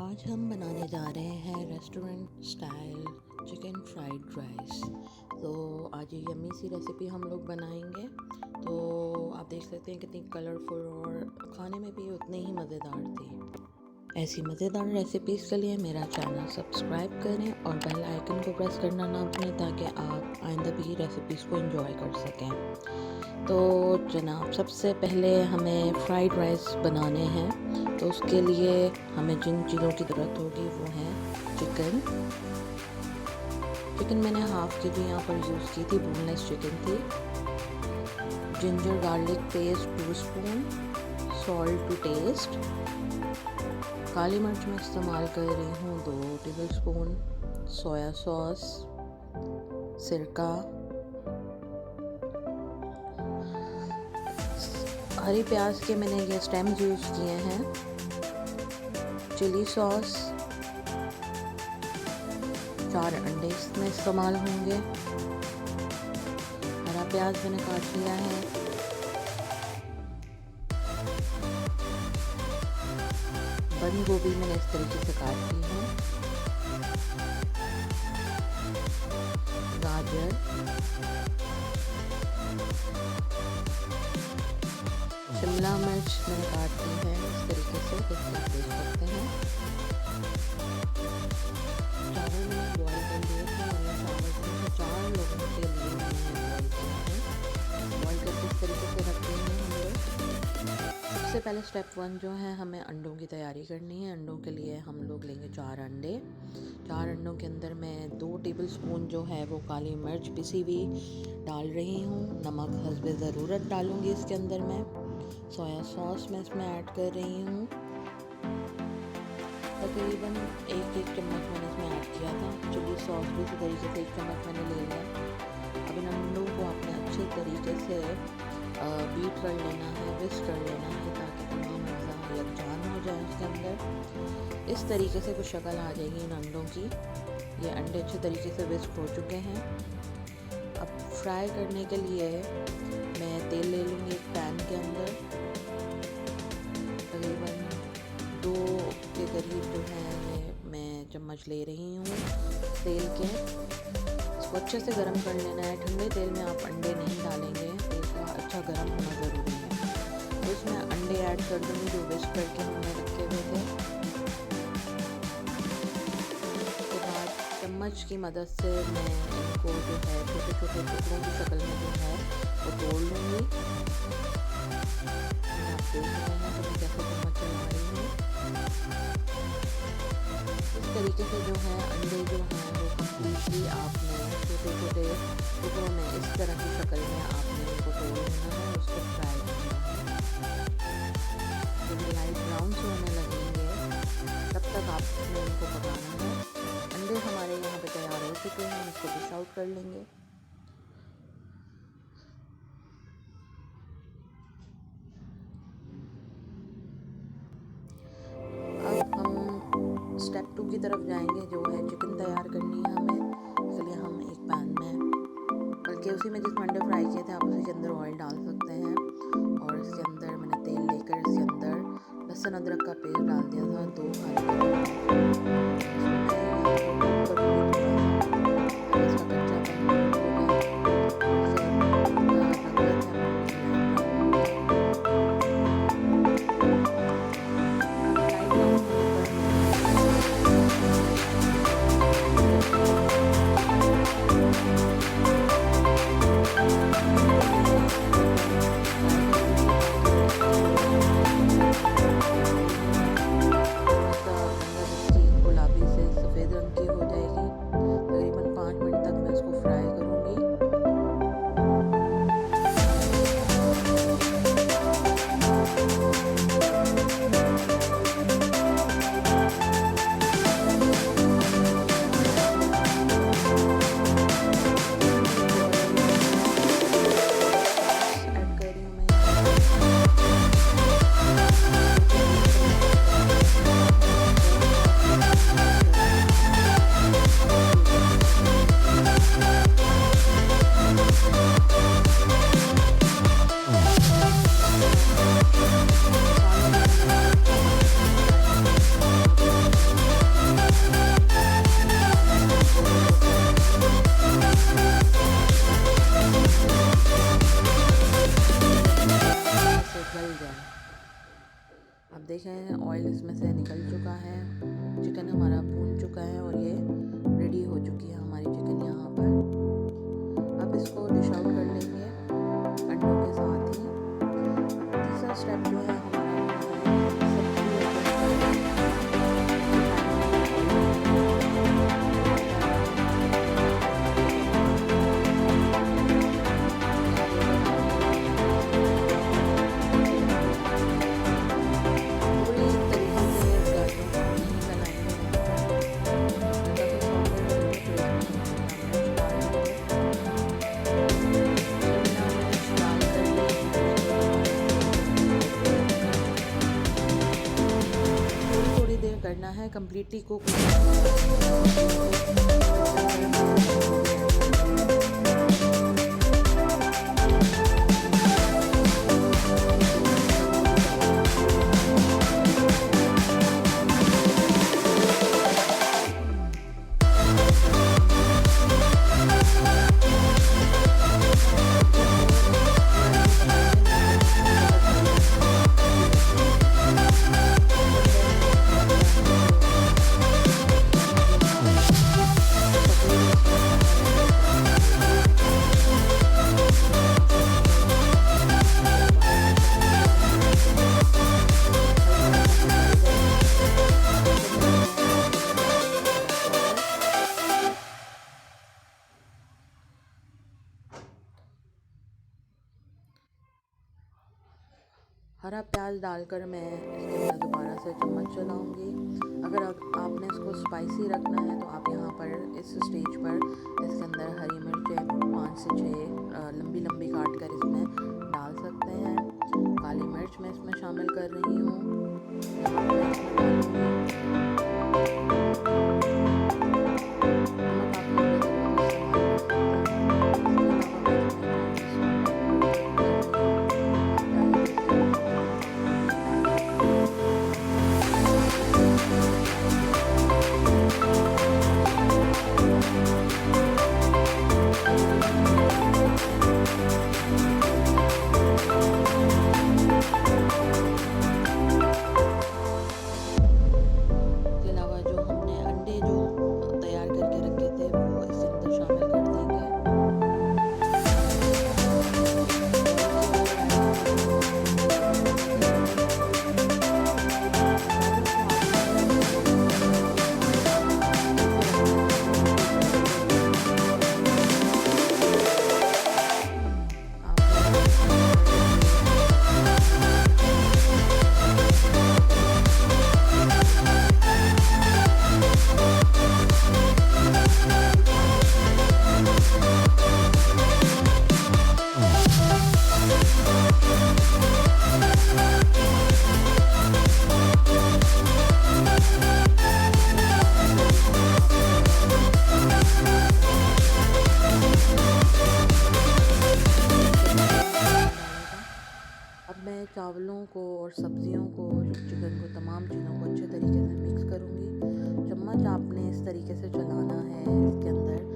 आज हम बनाने जा रहे हैं restaurant style chicken fried rice. तो आज ये यम्मी सी रेसिपी हम लोग बनाएंगे। तो आप देख सकते हैं कितनी कलरफुल और खाने में भी उतनी ही मज़ेदार थी। ऐसी मज़ेदार रेसिपीज़ के लिए मेरा चैनल सब्सक्राइब करें और बेल आइकन को प्रेस करना ना भूलें ताकि आप आइंदा भी रेसिपीज़ को एंजॉय कर सकें। तो जनाब, सबसे पहले हमें फ्राइड राइस बनाने हैं। तो उसके लिए हमें जिन चीज़ों की ज़रूरत होगी वो है चिकन मैंने हाफ़ के जी यहाँ पर यूज़ की थी, बोनलेस चिकन थी। Ginger garlic paste 2 spoon, salt to taste. काली मिर्च में इस्तेमाल कर रही हूँ 2 टेबल स्पून, सोया सॉस, सिरका, हरी प्याज के मैंने ये स्टेम्स यूज़ किए हैं, चिली सॉस, 4 अंडे इसमें इस्तेमाल होंगे, हरा प्याज मैंने काट लिया है, बंद गोभी मैंने इस तरीके से काट ली है, गाजर, शिमला मिर्च मैंने काट ली है इस तरीके से, जैसे आप देख सकते हैं। चावल मैंने बॉईल कर लिए थे और ये चावल 4 लोगों के लिए मैंने बॉईल किया है। बॉईल करके इस तरीके से रखते हैं हम लोग। सबसे पहले स्टेप 1 जो है, हमें अंडों की तैयारी करनी है। अंडों के लिए हम लोग लेंगे 4 अंडे। 4 अंडों के अंदर मैं 2 टेबल स्पून जो है वो काली मिर्च पिसी हुई डाल रही हूँ। नमक हस्बे ज़रूरत डालूँगी इसके अंदर मैं। सोया सॉस मैं इसमें ऐड कर रही हूँ, तकरीबन 1 चम्मच मैंने इसमें ऐड किया था। चिली सॉस भी इसी तरीके से 1 चम्मच मैंने ले लिया। अब इन अंडों को आपने अच्छे तरीके से बीट कर लेना है, विस्क कर लेना है ताकि तमाम मज़ा यकजान हो जाए उसके अंदर। इस तरीके से कुछ शक्ल आ जाएगी इन अंडों की। ये अंडे अच्छे तरीके से विस्क हो चुके हैं। अब फ्राई करने के लिए मैं तेल ले लूँगी एक पैन के अंदर, तकरीबन 2 के करीब जो है ये मैं चम्मच ले रही हूँ तेल के। इसको अच्छे से गर्म कर लेना है। ठंडे तेल में आप अंडे नहीं डालेंगे, तेल का अच्छा गर्म होना ज़रूरी है। तो इसमें अंडे ऐड कर दूँगी जो विस्क करके हमने रखे हुए थे। उसके बाद चम्मच की मदद से मैं इनको जो है छोटे छोटे टुकड़ों की शक्ल में जो है वो तोड़ लूँगी। आप देख रहे हैं तो मैं कैसे चम्मच चला रही हूँ। इस तरीके से जो है अंडे जो हैं वो कम्प्लीटली आपने छोटे छोटे टुकड़ों में इस तरह की शक्ल में आपने उनको तोड़ लेना है, उसको फ्राई करना है। जब लाइट ब्राउन से होने लगेंगे तब तक आपने उनको पकाना है। अंडे हमारे यहाँ पे तैयार हो चुके हैं, हम इसको डिश आउट कर लेंगे। अब हम स्टेप 2 की तरफ जाएंगे, जो है चिकन तैयार करनी है हमें। इसके लिए हम एक पैन में, बल्कि उसी में जिसमें अंडे फ्राई किए थे आप उसी के अंदर ऑयल डाल सकते हैं। और इसके अंदर मैंने तेल लेकर इसके अंदर लहसुन अदरक का पेस्ट डाल दिया था 2 से निकल चुका है, चिकन हमारा भून चुका है और ये रेडी हो चुकी है हमारी चिकन यहाँ पर। अब इसको डिश आउट कर लेंगे अंडों के साथ ही। तीसरा स्टेप जो है हमारा करना है कम्प्लीटली कुक। हरा प्याज डालकर मैं इसके अंदर दोबारा से चम्मच चलाऊंगी। अगर आपने इसको स्पाइसी रखना है तो आप यहाँ पर इस स्टेज पर इसके अंदर हरी मिर्चें 5 से 6 लंबी लंबी काट कर इसमें डाल सकते हैं। काली मिर्च मैं इसमें शामिल कर रही हूँ। चावलों को और सब्जियों को, चिकन को, तमाम चीज़ों को अच्छे तरीके से मिक्स करूँगी। चम्मच आपने इस तरीके से चलाना है इसके अंदर